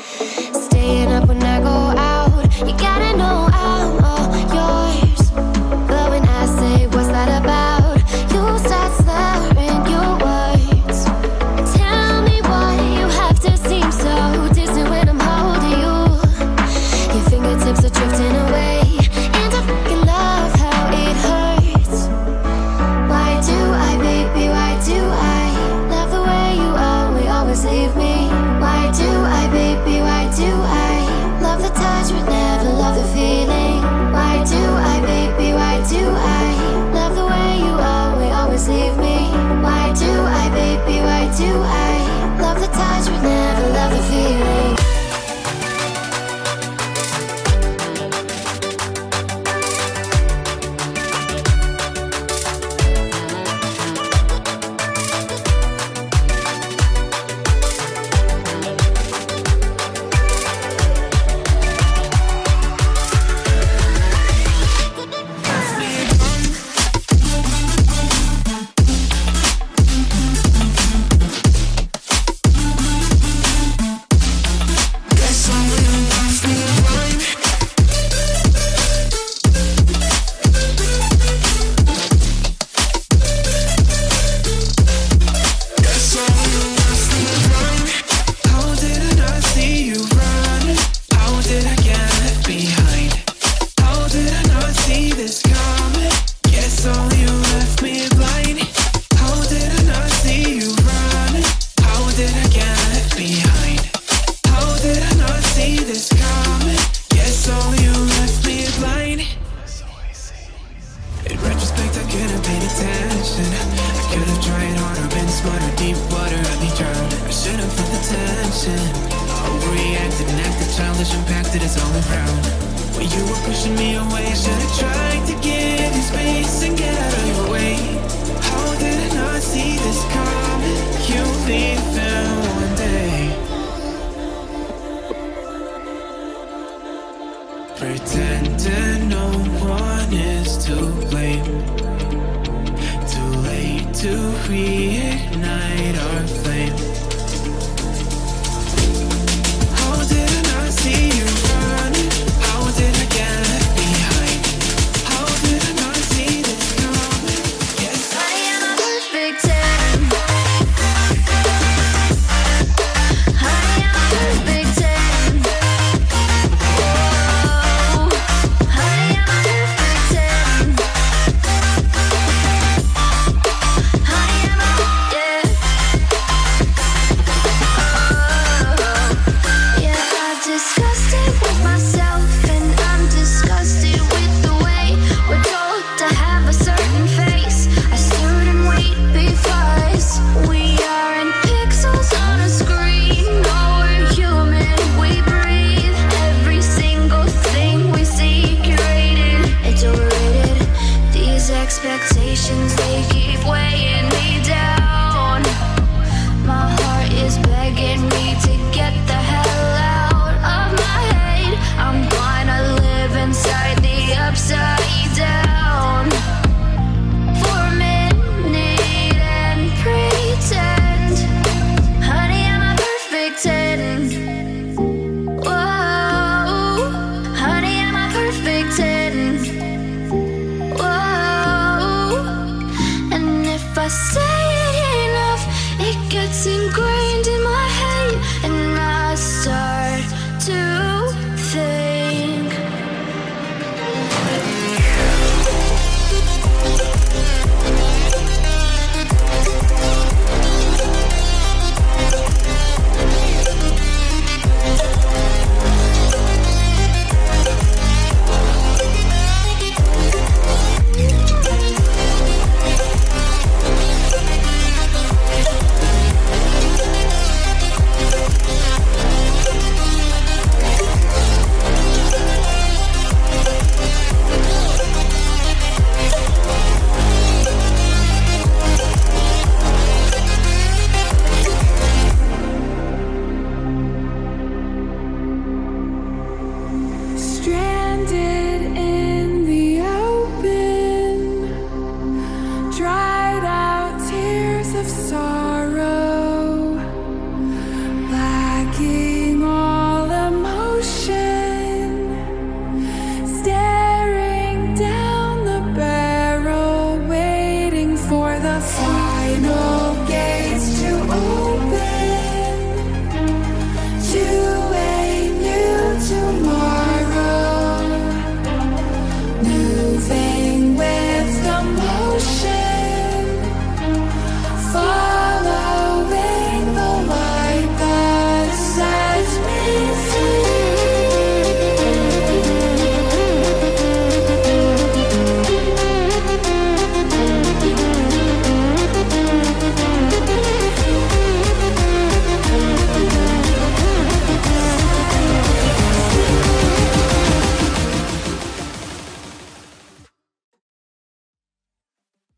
Staying up when I go out, you gotta know I'm all yours. But when I say what's that about, you start slurring your words. Tell me why you have to seem so distant when I'm holding you. Your fingertips are drifting away, and I fucking love how it hurts. Why do I, baby, why do I love the way you always leave me? Why do I, baby, why do I love the touch but never love the feeling? Why do I, baby, why do I love the way you always leave me? Why do I, baby, why do I love the touch but never love the feeling? Pretending no one is to blame. Too late to reignite our flame.